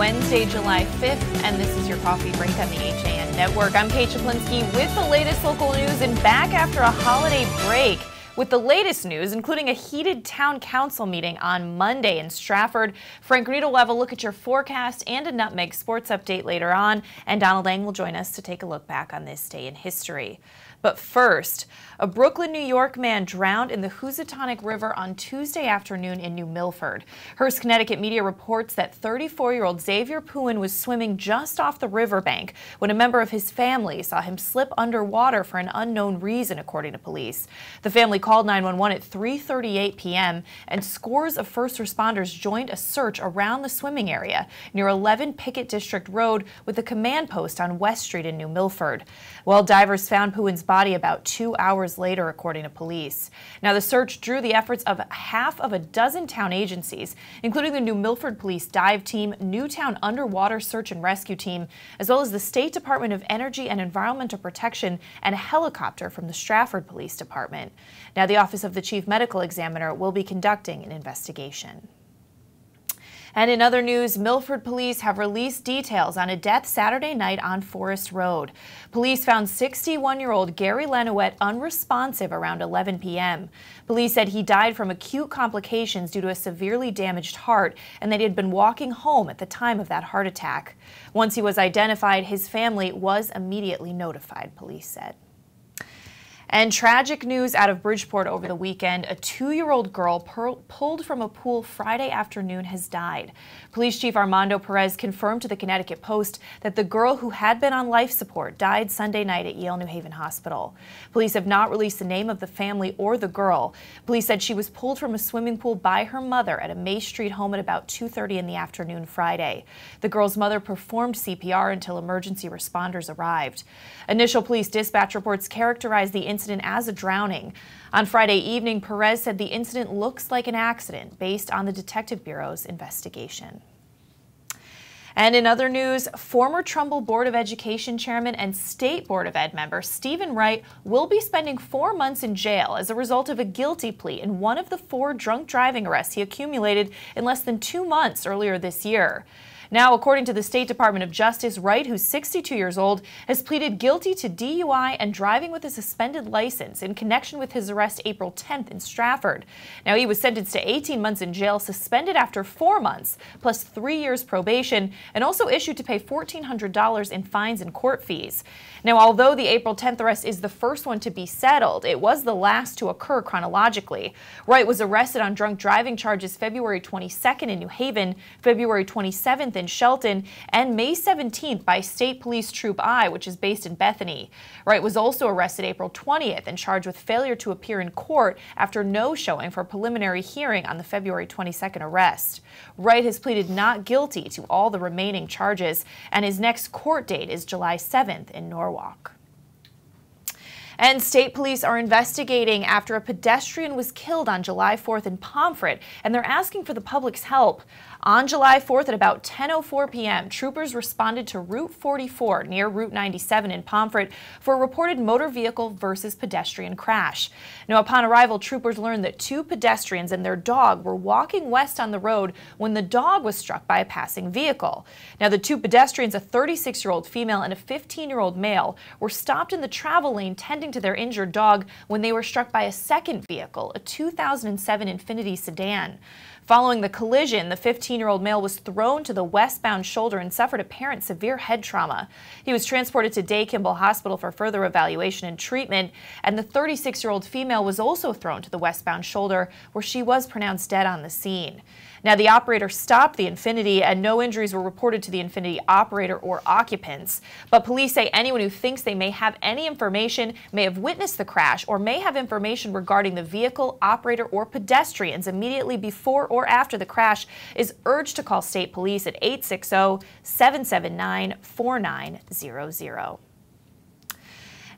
Wednesday, July 5th, and this is your coffee break on the HAN Network. I'm Kate Czaplinski with the latest local news and back after a holiday break with the latest news, including a heated town council meeting on Monday in Stratford. Frank Reed will have a look at your forecast and a Nutmeg sports update later on, and Donald Lang will join us to take a look back on this day in history. But first, a Brooklyn, New York man drowned in the Housatonic River on Tuesday afternoon in New Milford. Hearst, Connecticut media reports that 34-year-old Xavier Puen was swimming just off the riverbank when a member of his family saw him slip underwater for an unknown reason, according to police. The family called 911 at 3:38 p.m. and scores of first responders joined a search around the swimming area near 11 Pickett District Road with a command post on West Street in New Milford. Well, divers found Puen's body about 2 hours later, according to police. Now, the search drew the efforts of half of a dozen town agencies, including the New Milford Police Dive Team, Newtown Underwater Search and Rescue Team, as well as the State Department of Energy and Environmental Protection and a helicopter from the Stratford Police Department. Now, the Office of the Chief Medical Examiner will be conducting an investigation. And in other news, Milford police have released details on a death Saturday night on Forest Road. Police found 61-year-old Gary Lenouette unresponsive around 11 p.m. Police said he died from acute complications due to a severely damaged heart and that he had been walking home at the time of that heart attack. Once he was identified, his family was immediately notified, police said. And tragic news out of Bridgeport over the weekend. A 2-year-old girl pulled from a pool Friday afternoon has died. Police Chief Armando Perez confirmed to the Connecticut Post that the girl, who had been on life support, died Sunday night at Yale New Haven Hospital. Police have not released the name of the family or the girl. Police said she was pulled from a swimming pool by her mother at a May Street home at about 2:30 in the afternoon Friday. The girl's mother performed CPR until emergency responders arrived. Initial police dispatch reports characterized the incident as a drowning. On Friday evening, Perez said the incident looks like an accident based on the Detective Bureau's investigation. And in other news, former Trumbull Board of Education chairman and State Board of Ed member Stephen Wright will be spending 4 months in jail as a result of a guilty plea in one of the 4 drunk driving arrests he accumulated in less than 2 months earlier this year. Now, according to the State Department of Justice, Wright, who's 62 years old, has pleaded guilty to DUI and driving with a suspended license in connection with his arrest April 10th in Stratford. Now, he was sentenced to 18 months in jail, suspended after 4 months, plus 3 years probation, and also issued to pay $1,400 in fines and court fees. Now, although the April 10th arrest is the first one to be settled, it was the last to occur chronologically. Wright was arrested on drunk driving charges February 22nd in New Haven, February 27th in Shelton, and May 17th by State Police Troop I, which is based in Bethany. Wright was also arrested April 20th and charged with failure to appear in court after no showing for a preliminary hearing on the February 22nd arrest. Wright has pleaded not guilty to all the remaining charges, and his next court date is July 7th in Norwalk. And state police are investigating after a pedestrian was killed on July 4th in Pomfret, and they're asking for the public's help. On July 4th at about 10:04 p.m., troopers responded to Route 44 near Route 97 in Pomfret for a reported motor vehicle versus pedestrian crash. Now, upon arrival, troopers learned that 2 pedestrians and their dog were walking west on the road when the dog was struck by a passing vehicle. Now, the 2 pedestrians, a 36-year-old female and a 15-year-old male, were stopped in the travel lane tending to their injured dog when they were struck by a second vehicle, a 2007 Infiniti sedan. Following the collision, the 15-year-old male was thrown to the westbound shoulder and suffered apparent severe head trauma. He was transported to Day Kimball Hospital for further evaluation and treatment, and the 36-year-old female was also thrown to the westbound shoulder, where she was pronounced dead on the scene. Now, the operator stopped the Infiniti, and no injuries were reported to the Infiniti operator or occupants. But police say anyone who thinks they may have any information, may have witnessed the crash, or may have information regarding the vehicle, operator, or pedestrians immediately before or after the crash is urged to call state police at 860-779-4900.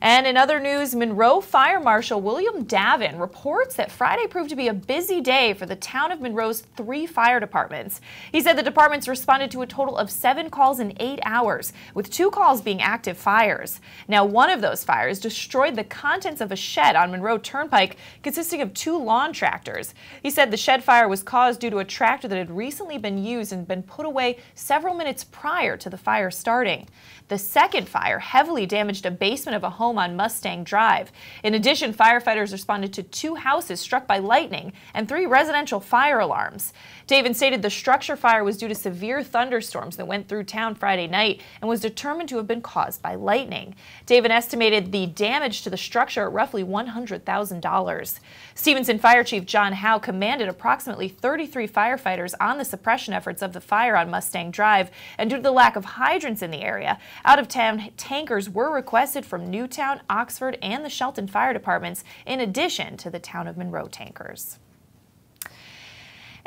And in other news, Monroe Fire Marshal William Davin reports that Friday proved to be a busy day for the town of Monroe's 3 fire departments. He said the departments responded to a total of 7 calls in 8 hours, with 2 calls being active fires. Now, one of those fires destroyed the contents of a shed on Monroe Turnpike consisting of 2 lawn tractors. He said the shed fire was caused due to a tractor that had recently been used and been put away several minutes prior to the fire starting. The second fire heavily damaged a basement of a home on Mustang Drive. In addition, firefighters responded to 2 houses struck by lightning and 3 residential fire alarms. Davin stated the structure fire was due to severe thunderstorms that went through town Friday night and was determined to have been caused by lightning. Davin estimated the damage to the structure at roughly $100,000. Stevenson Fire Chief John Howe commanded approximately 33 firefighters on the suppression efforts of the fire on Mustang Drive, and due to the lack of hydrants in the area, out-of-town tankers were requested from Newtown, Oxford, and the Shelton Fire Departments, in addition to the town of Monroe tankers.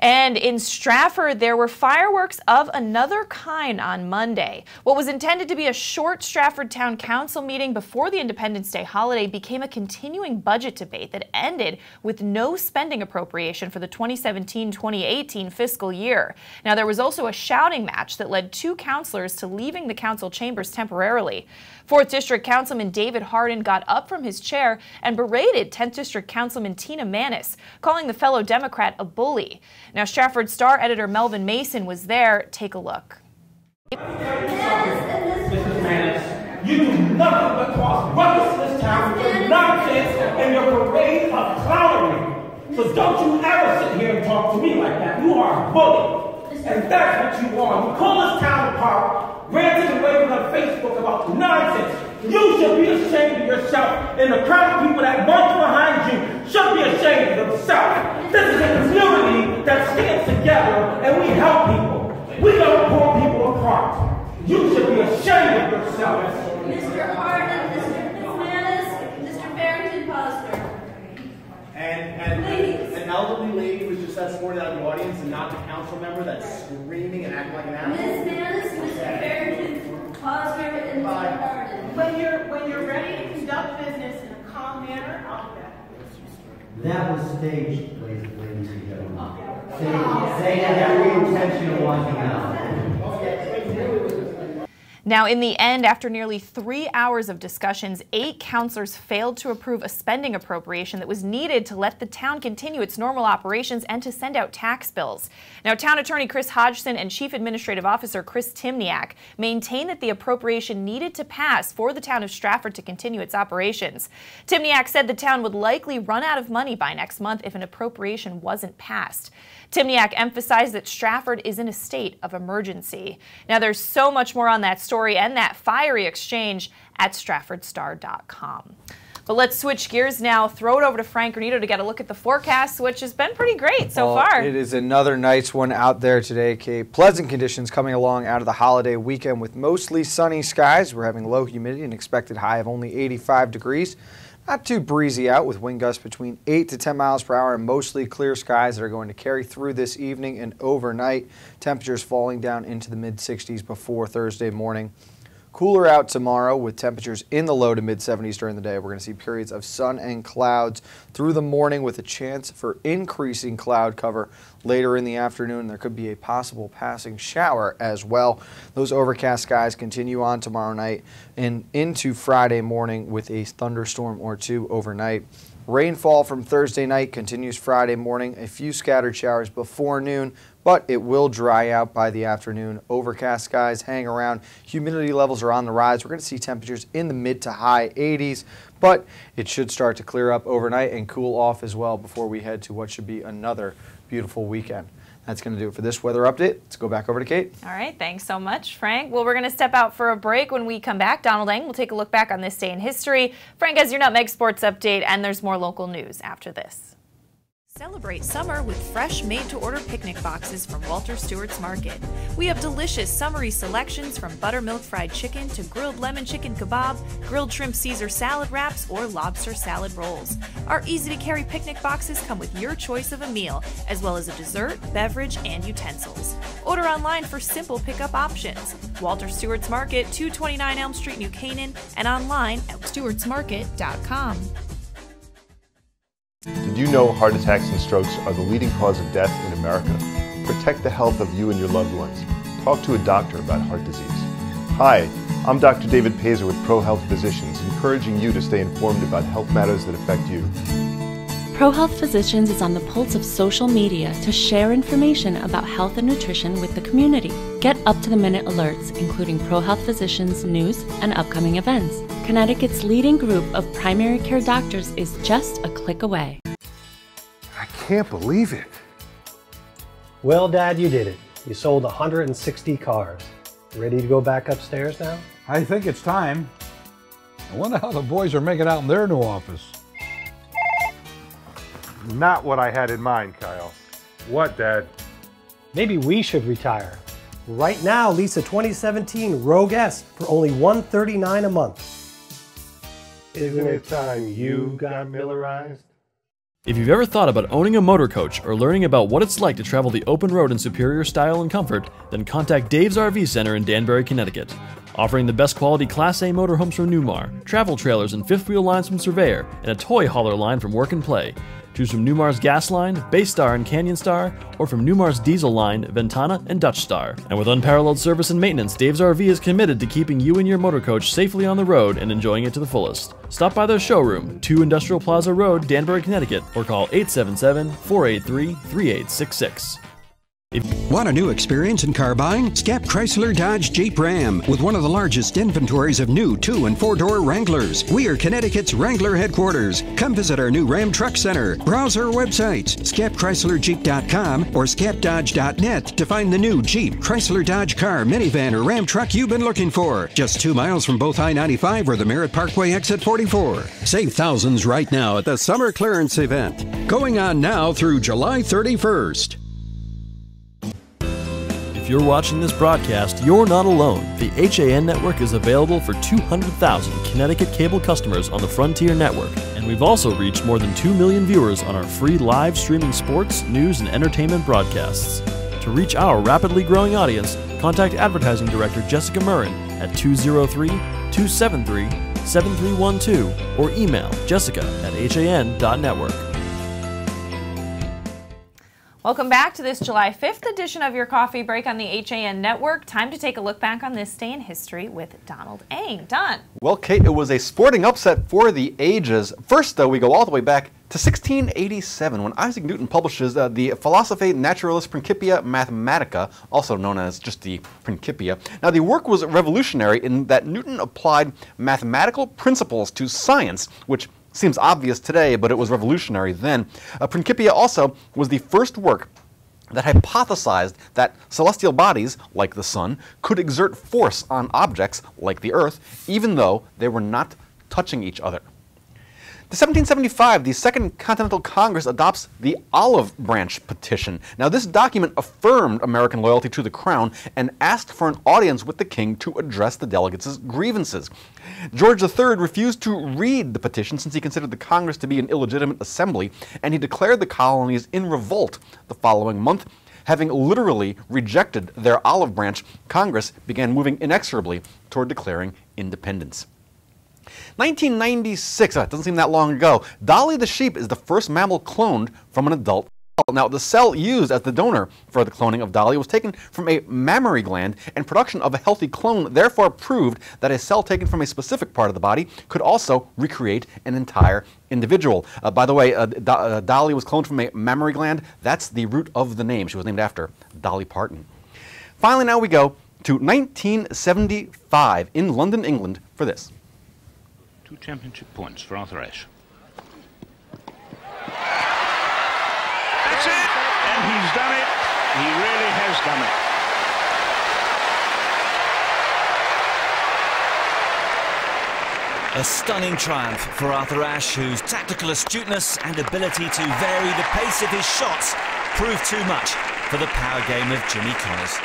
And in Stratford, there were fireworks of another kind on Monday. What was intended to be a short Stratford Town Council meeting before the Independence Day holiday became a continuing budget debate that ended with no spending appropriation for the 2017-2018 fiscal year. Now, there was also a shouting match that led 2 councilors to leaving the council chambers temporarily. 4th District Councilman David Hardin got up from his chair and berated 10th District Councilman Tina Manis, calling the fellow Democrat a bully. Now, Stratford Star editor Melvin Mason was there. Take a look. Mrs. Manis, you do nothing but cause ruckus in this town with your nonsense and your parade of clownery. So don't you ever sit here and talk to me like that. You are a bully. And that's what you are. You pull this town apart, ranting and raving on Facebook about nonsense. You should be ashamed of yourself, and the crowd of people that march behind you should be ashamed of themselves. This is a community that stands together, and we help people. We don't pull people apart. You should be ashamed of yourself. Mr. Hardin, Mr. Manis, Mr. Barrington Posner. And an elderly lady was just escorted out of the audience and not the council member that's screaming and acting like an animal. Ms. Manis, Mr. Barrington Posner, and Mr. Hardin. When you're ready to conduct business in a calm manner, I'll do that. That was staged, ladies and gentlemen. Say that every intention of wanting out. Now, in the end, after nearly 3 hours of discussions, 8 councilors failed to approve a spending appropriation that was needed to let the town continue its normal operations and to send out tax bills. Now, Town Attorney Chris Hodgson and Chief Administrative Officer Chris Timniak maintain that the appropriation needed to pass for the town of Stratford to continue its operations. Timniak said the town would likely run out of money by next month if an appropriation wasn't passed. Timniak emphasized that Stratford is in a state of emergency. Now, there's so much more on that story and that fiery exchange at StratfordStar.com. But let's switch gears now, throw it over to Frank Granito to get a look at the forecast, which has been pretty great so far. It is another nice one out there today, Kate. Pleasant conditions coming along out of the holiday weekend with mostly sunny skies. We're having low humidity, an expected high of only 85 degrees. Not too breezy out with wind gusts between 8 to 10 miles per hour and mostly clear skies that are going to carry through this evening and overnight. Temperatures falling down into the mid-60s before Thursday morning. Cooler out tomorrow with temperatures in the low to mid-70s during the day. We're going to see periods of sun and clouds through the morning with a chance for increasing cloud cover later in the afternoon. There could be a possible passing shower as well. Those overcast skies continue on tomorrow night and into Friday morning with a thunderstorm or 2 overnight. Rainfall from Thursday night continues Friday morning. A few scattered showers before noon, but it will dry out by the afternoon. Overcast skies hang around. Humidity levels are on the rise. We're going to see temperatures in the mid to high 80s, but it should start to clear up overnight and cool off as well before we head to what should be another beautiful weekend. That's going to do it for this weather update. Let's go back over to Kate. All right, thanks so much, Frank. Well, we're going to step out for a break. When we come back, Donald Eng will take a look back on this day in history. Frank has your Nutmeg Sports Update, and there's more local news after this. Celebrate summer with fresh, made-to-order picnic boxes from Walter Stewart's Market. We have delicious summery selections from buttermilk fried chicken to grilled lemon chicken kebab, grilled shrimp Caesar salad wraps, or lobster salad rolls. Our easy-to-carry picnic boxes come with your choice of a meal, as well as a dessert, beverage, and utensils. Order online for simple pickup options. Walter Stewart's Market, 229 Elm Street, New Canaan, and online at stewartsmarket.com. Did you know heart attacks and strokes are the leading cause of death in America? Protect the health of you and your loved ones. Talk to a doctor about heart disease. Hi, I'm Dr. David Pazer with ProHealth Physicians, encouraging you to stay informed about health matters that affect you. ProHealth Physicians is on the pulse of social media to share information about health and nutrition with the community. Get up-to-the-minute alerts, including ProHealth Physicians news and upcoming events. Connecticut's leading group of primary care doctors is just a click away. I can't believe it. Well, Dad, you did it. You sold 160 cars. Ready to go back upstairs now? I think it's time. I wonder how the boys are making out in their new office. Not what I had in mind, Kyle. What, Dad? Maybe we should retire. Right now, lease a 2017 Rogue S for only $139 a month. Isn't it time you got Millerized? If you've ever thought about owning a motor coach or learning about what it's like to travel the open road in superior style and comfort, then contact Dave's RV Center in Danbury, Connecticut. Offering the best quality Class A motorhomes from Newmar, travel trailers and fifth wheel lines from Surveyor, and a toy hauler line from Work and Play. Choose from Newmar's Gas Line, Baystar and Canyon Star, or from Newmar's Diesel Line, Ventana and Dutch Star. And with unparalleled service and maintenance, Dave's RV is committed to keeping you and your motor coach safely on the road and enjoying it to the fullest. Stop by their showroom, 2 Industrial Plaza Road, Danbury, Connecticut, or call 877-483-3866. Want a new experience in car buying? Scap Chrysler Dodge Jeep Ram with one of the largest inventories of new 2- and 4-door Wranglers. We are Connecticut's Wrangler headquarters. Come visit our new Ram Truck Center. Browse our websites, scapchryslerjeep.com or scapdodge.net to find the new Jeep, Chrysler Dodge car, minivan, or Ram truck you've been looking for. Just 2 miles from both I-95 or the Merritt Parkway exit 44. Save thousands right now at the Summer Clearance event. Going on now through July 31st. If you're watching this broadcast, you're not alone. The HAN network is available for 200,000 Connecticut cable customers on the Frontier network, and we've also reached more than 2 million viewers on our free live streaming sports, news, and entertainment broadcasts. To reach our rapidly growing audience, contact Advertising Director Jessica Murrin at 203-273-7312 or email jessica@han.network. Welcome back to this July 5th edition of your coffee break on the HAN Network. Time to take a look back on this day in history with Donald Eng. Don. Well, Kate, it was a sporting upset for the ages. First, though, we go all the way back to 1687 when Isaac Newton publishes the Philosophiae Naturalis Principia Mathematica, also known as just the Principia. Now, the work was revolutionary in that Newton applied mathematical principles to science, which seems obvious today, but it was revolutionary then. Principia also was the first work that hypothesized that celestial bodies, like the sun, could exert force on objects, like the Earth, even though they were not touching each other. In 1775, the Second Continental Congress adopts the Olive Branch Petition. Now, this document affirmed American loyalty to the Crown and asked for an audience with the king to address the delegates' grievances. George III refused to read the petition since he considered the Congress to be an illegitimate assembly, and he declared the colonies in revolt the following month. Having literally rejected their olive branch, Congress began moving inexorably toward declaring independence. 1996, it doesn't seem that long ago, Dolly the sheep is the first mammal cloned from an adult cell. Now, the cell used as the donor for the cloning of Dolly was taken from a mammary gland, and production of a healthy clone therefore proved that a cell taken from a specific part of the body could also recreate an entire individual. By the way, Dolly was cloned from a mammary gland. That's the root of the name. She was named after Dolly Parton. Finally, now we go to 1975 in London, England for this. 2 championship points for Arthur Ashe. That's it! And he's done it. He really has done it. A stunning triumph for Arthur Ashe, whose tactical astuteness and ability to vary the pace of his shots proved too much for the power game of Jimmy Connors.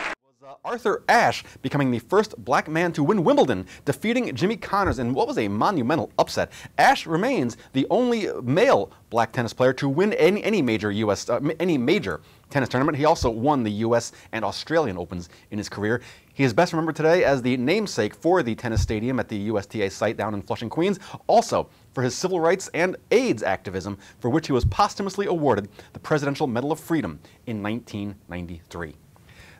Arthur Ashe becoming the first black man to win Wimbledon, defeating Jimmy Connors in what was a monumental upset. Ashe remains the only male black tennis player to win any major tennis tournament. He also won the U.S. and Australian Opens in his career. He is best remembered today as the namesake for the tennis stadium at the USTA site down in Flushing, Queens, also for his civil rights and AIDS activism, for which he was posthumously awarded the Presidential Medal of Freedom in 1993.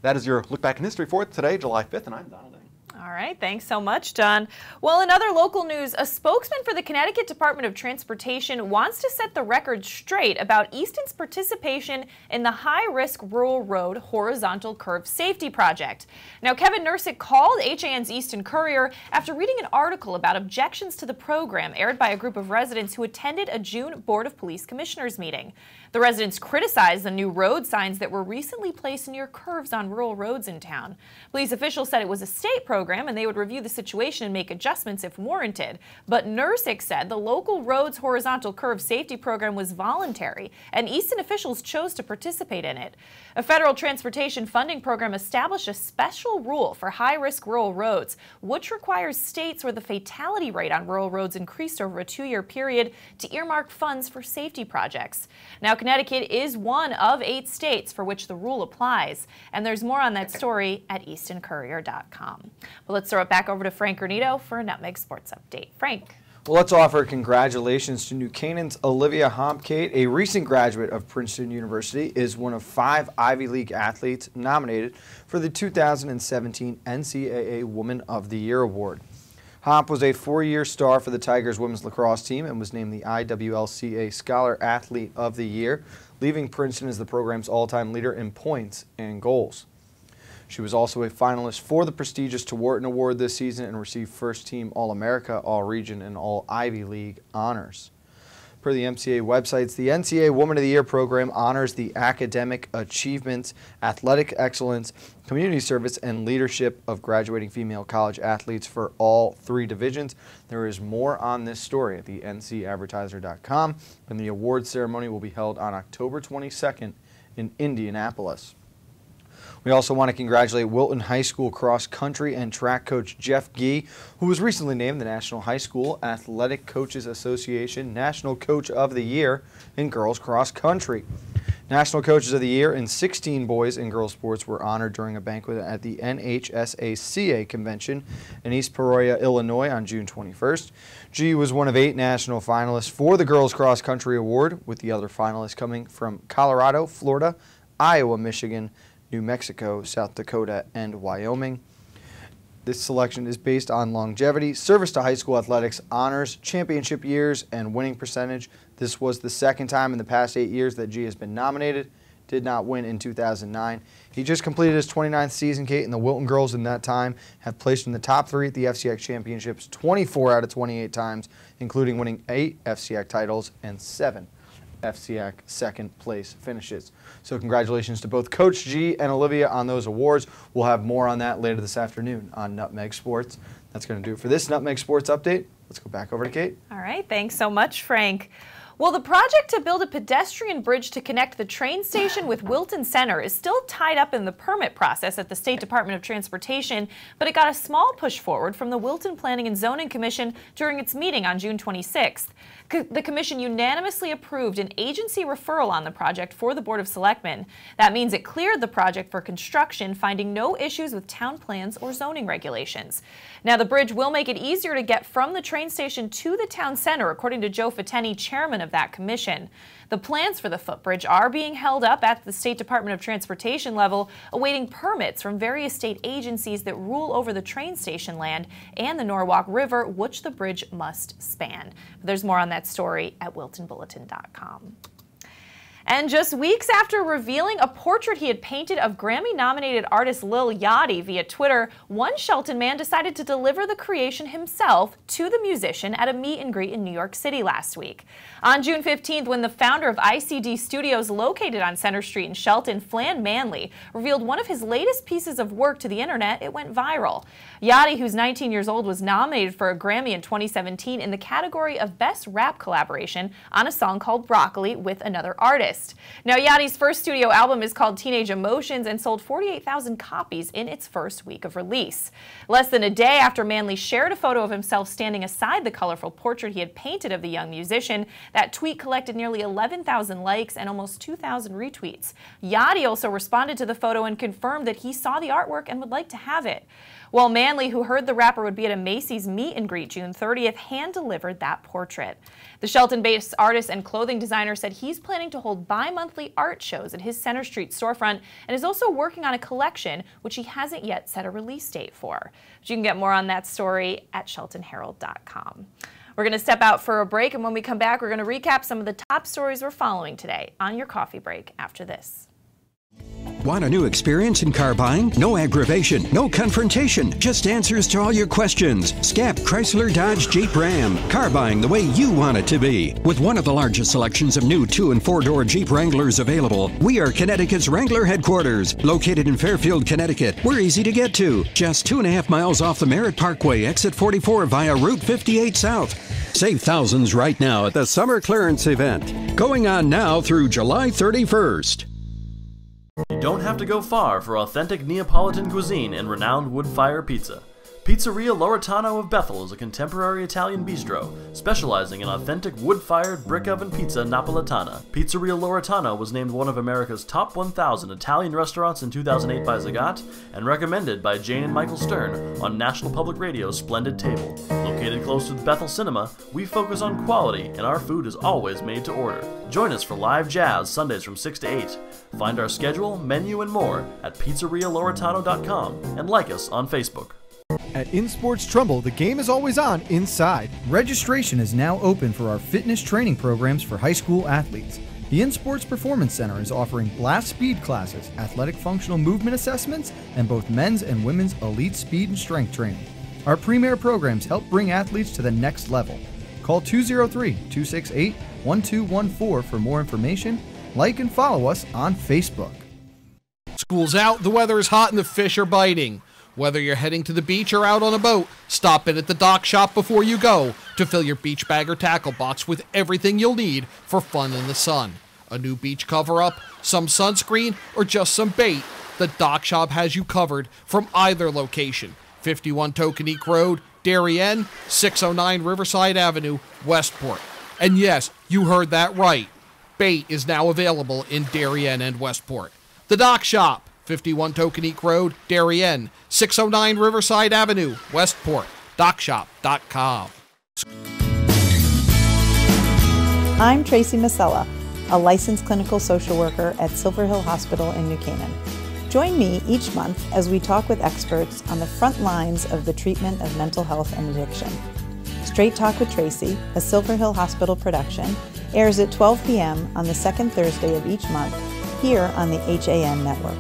That is your look back in history for today, July 5th, and I'm Donald. All right, thanks so much, John. Well, in other local news, a spokesman for the Connecticut Department of Transportation wants to set the record straight about Easton's participation in the high-risk rural road horizontal curve safety project. Now, Kevin Nursick called HAN's Easton Courier after reading an article about objections to the program aired by a group of residents who attended a June Board of Police Commissioners meeting. The residents criticized the new road signs that were recently placed near curves on rural roads in town. Police officials said it was a state program and they would review the situation and make adjustments if warranted. But Nursick said the local roads horizontal curve safety program was voluntary and Easton officials chose to participate in it. A federal transportation funding program established a special rule for high-risk rural roads, which requires states where the fatality rate on rural roads increased over a 2-year period to earmark funds for safety projects. Now, Connecticut is one of 8 states for which the rule applies, and there's more on that story at eastoncourier.com. But let's throw it back over to Frank Granito for a Nutmeg Sports Update. Frank. Well, let's offer congratulations to New Canaan's Olivia Hompkate, a recent graduate of Princeton University, is one of 5 Ivy League athletes nominated for the 2017 NCAA Woman of the Year Award. Homp was a 4-year star for the Tigers women's lacrosse team and was named the IWLCA Scholar Athlete of the Year, leaving Princeton as the program's all-time leader in points and goals. She was also a finalist for the prestigious Tewarton Award this season and received first-team All-America, All-Region, and All-Ivy League honors. Per the MCA websites, the NCAA Woman of the Year program honors the academic achievements, athletic excellence, community service, and leadership of graduating female college athletes for all 3 divisions. There is more on this story at the ncadvertiser.com, and the award ceremony will be held on October 22nd in Indianapolis. We also want to congratulate Wilton High School cross country and track coach Jeff Gee, who was recently named the National High School Athletic Coaches Association National Coach of the Year in girls cross country. National Coaches of the Year in 16 boys and girls sports were honored during a banquet at the NHSACA convention in East Peoria, Illinois on June 21st. Gee was one of 8 national finalists for the Girls Cross Country Award, with the other finalists coming from Colorado, Florida, Iowa, Michigan, New Mexico, South Dakota, and Wyoming. This selection is based on longevity, service to high school athletics, honors, championship years, and winning percentage. This was the 2nd time in the past 8 years that G has been nominated. Did not win in 2009. He just completed his 29th season, Kate, and the Wilton girls in that time have placed in the top 3 at the FCX championships 24 out of 28 times, including winning 8 FCX titles and 7 FCX second place finishes. So congratulations to both Coach G and Olivia on those awards. We'll have more on that later this afternoon on Nutmeg Sports. That's going to do it for this Nutmeg Sports Update. Let's go back over to Kate. All right, thanks so much, Frank. Well, the project to build a pedestrian bridge to connect the train station with Wilton Center is still tied up in the permit process at the State Department of Transportation, but it got a small push forward from the Wilton Planning and Zoning Commission during its meeting on June 26th. The commission unanimously approved an agency referral on the project for the Board of Selectmen. That means it cleared the project for construction, finding no issues with town plans or zoning regulations. Now, the bridge will make it easier to get from the train station to the town center, according to Joe Fateni, chairman of that commission. The plans for the footbridge are being held up at the State Department of Transportation level, awaiting permits from various state agencies that rule over the train station land and the Norwalk River, which the bridge must span. But there's more on that story at wiltonbulletin.com. And just weeks after revealing a portrait he had painted of Grammy-nominated artist Lil Yachty via Twitter, one Shelton man decided to deliver the creation himself to the musician at a meet and greet in New York City last week. On June 15th, when the founder of ICD Studios, located on Center Street in Shelton, Flan Manley, revealed one of his latest pieces of work to the internet, it went viral. Yachty, who's 19 years old, was nominated for a Grammy in 2017 in the category of Best Rap Collaboration on a song called Broccoli with another artist. Now, Yachty's first studio album is called Teenage Emotions and sold 48,000 copies in its first week of release. Less than a day after Manley shared a photo of himself standing aside the colorful portrait he had painted of the young musician, that tweet collected nearly 11,000 likes and almost 2,000 retweets. Yachty also responded to the photo and confirmed that he saw the artwork and would like to have it. Well, Manley, who heard the rapper would be at a Macy's meet and greet June 30th, hand-delivered that portrait. The Shelton-based artist and clothing designer said he's planning to hold bi-monthly art shows at his Center Street storefront and is also working on a collection which he hasn't yet set a release date for. But you can get more on that story at sheltonherald.com. We're going to step out for a break, and when we come back, we're going to recap some of the top stories we're following today on your coffee break after this. Want a new experience in car buying? No aggravation, no confrontation, just answers to all your questions. Scap Chrysler Dodge Jeep Ram. Car buying the way you want it to be. With one of the largest selections of new 2- and 4-door Jeep Wranglers available, we are Connecticut's Wrangler headquarters. Located in Fairfield, Connecticut, we're easy to get to. Just 2.5 miles off the Merritt Parkway, exit 44 via Route 58 South. Save thousands right now at the summer clearance event. Going on now through July 31st. You don't have to go far for authentic Neapolitan cuisine and renowned wood-fire pizza. Pizzeria Loretano of Bethel is a contemporary Italian bistro, specializing in authentic wood-fired brick oven pizza Napolitana. Pizzeria Loretano was named one of America's top 1,000 Italian restaurants in 2008 by Zagat, and recommended by Jane and Michael Stern on National Public Radio's Splendid Table. Located close to the Bethel Cinema, we focus on quality, and our food is always made to order. Join us for live jazz Sundays from 6 to 8. Find our schedule, menu, and more at pizzerialoretano.com and like us on Facebook. At InSports Trumbull, the game is always on inside. Registration is now open for our fitness training programs for high school athletes. The InSports Performance Center is offering blast speed classes, athletic functional movement assessments, and both men's and women's elite speed and strength training. Our premier programs help bring athletes to the next level. Call 203-268-1214 for more information. Like and follow us on Facebook. School's out, the weather is hot, and the fish are biting. Whether you're heading to the beach or out on a boat, stop in at the dock shop before you go to fill your beach bag or tackle box with everything you'll need for fun in the sun. A new beach cover-up, some sunscreen, or just some bait, the dock shop has you covered from either location. 51 Tokenique Road, Darien, 609 Riverside Avenue, Westport. And yes, you heard that right. Bait is now available in Darien and Westport. The dock shop, 51 Tokenique Road, Darien, 609 Riverside Avenue, Westport, dockshop.com. I'm Tracy Masella, a licensed clinical social worker at Silver Hill Hospital in New Canaan. Join me each month as we talk with experts on the front lines of the treatment of mental health and addiction. Straight Talk with Tracy, a Silver Hill Hospital production, airs at 12 p.m. on the second Thursday of each month here on the HAN network.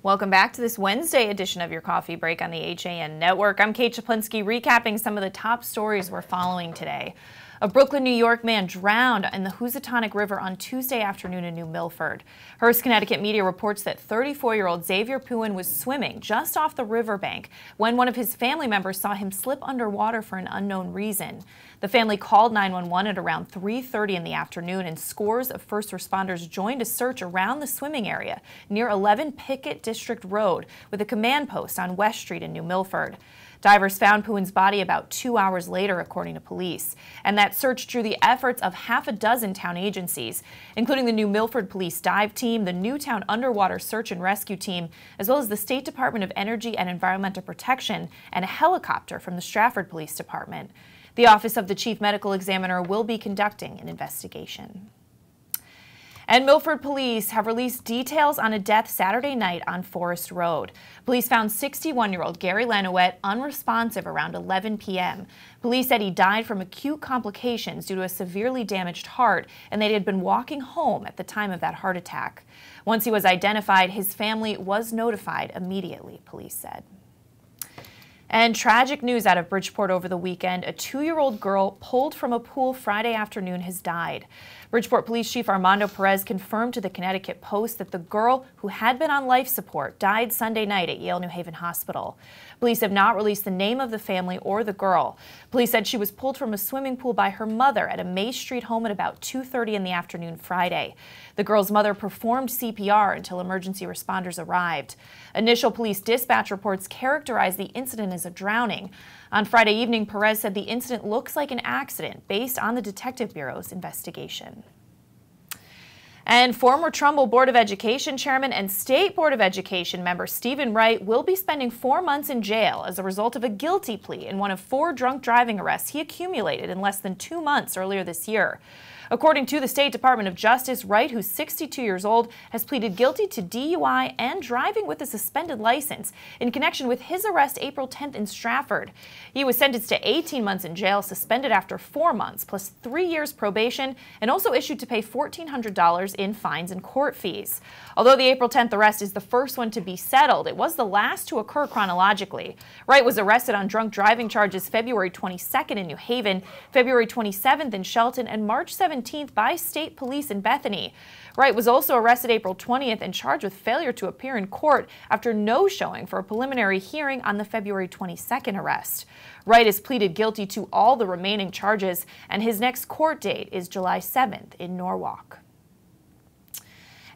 Welcome back to this Wednesday edition of your Coffee Break on the HAN network. I'm Kate Czaplinski, recapping some of the top stories we're following today. A Brooklyn, New York man drowned in the Housatonic River on Tuesday afternoon in New Milford. Hearst, Connecticut media reports that 34-year-old Xavier Puen was swimming just off the riverbank when one of his family members saw him slip underwater for an unknown reason. The family called 911 at around 3:30 in the afternoon, and scores of first responders joined a search around the swimming area near 11 Pickett District Road with a command post on West Street in New Milford. Divers found Puen's body about 2 hours later, according to police. And that search drew the efforts of half a dozen town agencies, including the New Milford Police Dive Team, the Newtown Underwater Search and Rescue Team, as well as the State Department of Energy and Environmental Protection, and a helicopter from the Stratford Police Department. The Office of the Chief Medical Examiner will be conducting an investigation. And Milford police have released details on a death Saturday night on Forest Road. Police found 61-year-old Gary Lanouette unresponsive around 11 p.m. Police said he died from acute complications due to a severely damaged heart and they had been walking home at the time of that heart attack. Once he was identified, his family was notified immediately, police said. And tragic news out of Bridgeport over the weekend. A 2-year-old girl pulled from a pool Friday afternoon has died. Bridgeport Police Chief Armando Perez confirmed to the Connecticut Post that the girl, who had been on life support, died Sunday night at Yale New Haven Hospital. Police have not released the name of the family or the girl. Police said she was pulled from a swimming pool by her mother at a May Street home at about 2:30 in the afternoon Friday. The girl's mother performed CPR until emergency responders arrived. Initial police dispatch reports characterized the incident as a drowning. On Friday evening, Perez said the incident looks like an accident based on the Detective Bureau's investigation. And former Trumbull Board of Education Chairman and State Board of Education member Stephen Wright will be spending 4 months in jail as a result of a guilty plea in one of 4 drunk driving arrests he accumulated in less than 2 months earlier this year. According to the State Department of Justice, Wright, who's 62 years old, has pleaded guilty to DUI and driving with a suspended license in connection with his arrest April 10th in Stratford. He was sentenced to 18 months in jail, suspended after 4 months, plus 3 years probation, and also issued to pay $1,400 in fines and court fees. Although the April 10th arrest is the first one to be settled, it was the last to occur chronologically. Wright was arrested on drunk driving charges February 22nd in New Haven, February 27th in Shelton, and March 17th by state police in Bethany. Wright was also arrested April 20th and charged with failure to appear in court after no showing for a preliminary hearing on the February 22nd arrest. Wright has pleaded guilty to all the remaining charges, and his next court date is July 7th in Norwalk.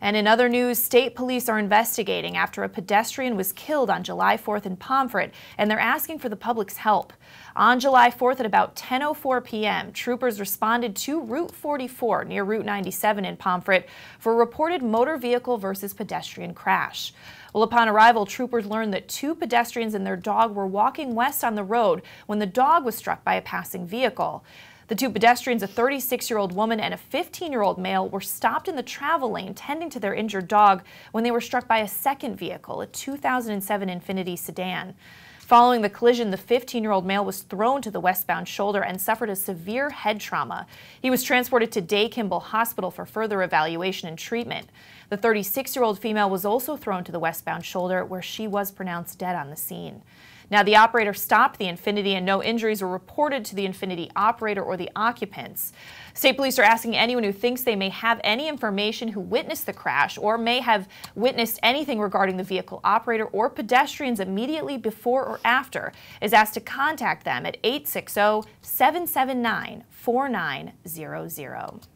And in other news, state police are investigating after a pedestrian was killed on July 4th in Pomfret, and they're asking for the public's help. On July 4th at about 10:04 p.m., troopers responded to Route 44 near Route 97 in Pomfret for a reported motor vehicle versus pedestrian crash. Well, upon arrival, troopers learned that 2 pedestrians and their dog were walking west on the road when the dog was struck by a passing vehicle. The 2 pedestrians, a 36-year-old woman and a 15-year-old male, were stopped in the travel lane tending to their injured dog when they were struck by a second vehicle, a 2007 Infiniti sedan. Following the collision, the 15-year-old male was thrown to the westbound shoulder and suffered a severe head trauma. He was transported to Day Kimball Hospital for further evaluation and treatment. The 36-year-old female was also thrown to the westbound shoulder, where she was pronounced dead on the scene. Now, the operator stopped the Infiniti and no injuries were reported to the Infiniti operator or the occupants. State police are asking anyone who thinks they may have any information who witnessed the crash or may have witnessed anything regarding the vehicle operator or pedestrians immediately before or after is asked to contact them at 860-779-4900.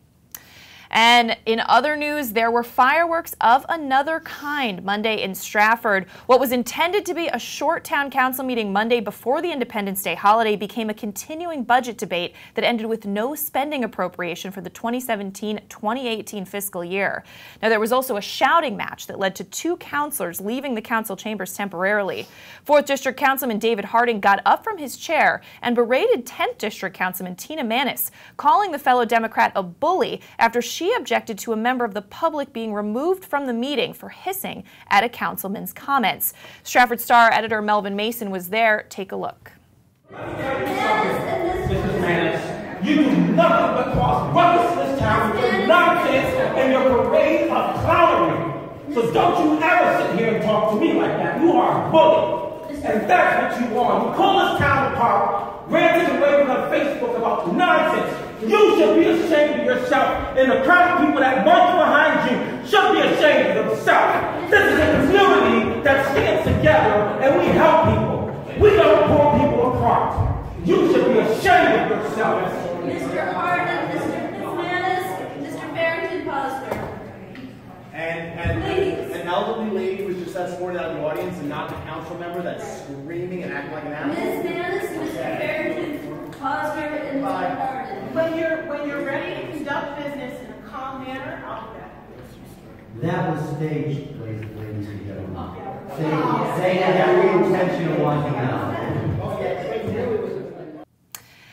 And in other news, there were fireworks of another kind Monday in Stratford. What was intended to be a short town council meeting Monday before the Independence Day holiday became a continuing budget debate that ended with no spending appropriation for the 2017-2018 fiscal year. Now, there was also a shouting match that led to 2 councilors leaving the council chambers temporarily. 4th District Councilman David Harding got up from his chair and berated 10th District Councilman Tina Manis, calling the fellow Democrat a bully after she objected to a member of the public being removed from the meeting for hissing at a councilman's comments. Stratford Star editor Melvin Mason was there. Take a look. Mrs. Manis, you do nothing but cause ruckus in this town with your nonsense and your parade of clownery. So don't you ever sit here and talk to me like that. You are a bully. And that's what you are. You call this town apart, ranting and raving on Facebook about nonsense. You should be ashamed of yourself, and the crowd of people that march behind you should be ashamed of themselves. This is a community that stands together, and we help people. We don't pull people apart. You should be ashamed of yourselves. Mr. Hardin, Mr. McManus, Mr. Barrington Posner. And an elderly lady was just escorted out of the audience and not the council member that's screaming and acting like an animal. Ms. Manis, Mr. Barrington Posner, and Mr. Hardin. When you're ready to conduct business in a calm manner, I'll be back. That was staged, ladies and gentlemen. They had every intention of walking out.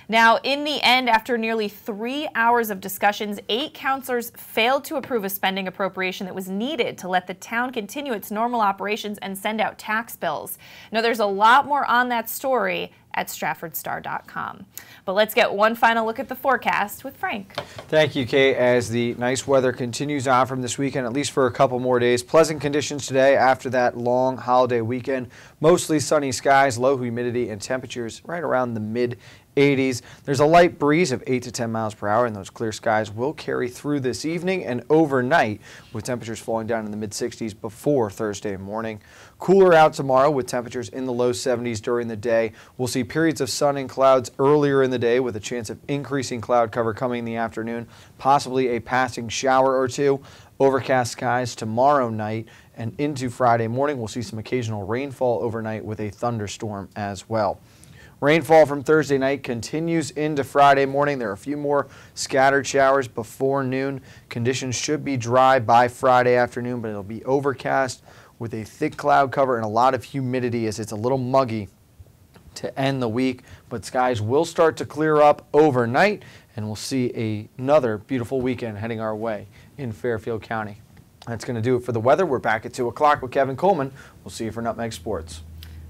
Now, in the end, after nearly 3 hours of discussions, 8 councilors failed to approve a spending appropriation that was needed to let the town continue its normal operations and send out tax bills. Now, there's a lot more on that story at StratfordStar.com. But let's get one final look at the forecast with Frank. Thank you, Kate. As the nice weather continues on from this weekend, at least for a couple more days. Pleasant conditions today after that long holiday weekend. Mostly sunny skies, low humidity, and temperatures right around the mid-80s. There's a light breeze of 8 to 10 miles per hour, and those clear skies will carry through this evening and overnight, with temperatures falling down in the mid-60s before Thursday morning. Cooler out tomorrow with temperatures in the low 70s during the day. We'll see periods of sun and clouds earlier in the day with a chance of increasing cloud cover coming in the afternoon, possibly a passing shower or two. Overcast skies tomorrow night and into Friday morning. We'll see some occasional rainfall overnight with a thunderstorm as well. Rainfall from Thursday night continues into Friday morning. There are a few more scattered showers before noon. Conditions should be dry by Friday afternoon, but it'll be overcast with a thick cloud cover and a lot of humidity as it's a little muggy to end the week. But skies will start to clear up overnight, and we'll see another beautiful weekend heading our way in Fairfield County. That's going to do it for the weather. We're back at 2 o'clock with Kevin Coleman. We'll see you for Nutmeg Sports.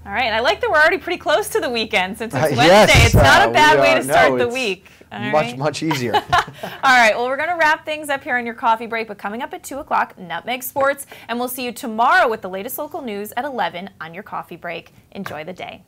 All right, I like that we're already pretty close to the weekend since it's Wednesday. Yes, it's not a bad way to start the week. Much easier. All right, well, we're going to wrap things up here on your coffee break, but coming up at 2 o'clock, Nutmeg Sports, and we'll see you tomorrow with the latest local news at 11 on your coffee break. Enjoy the day.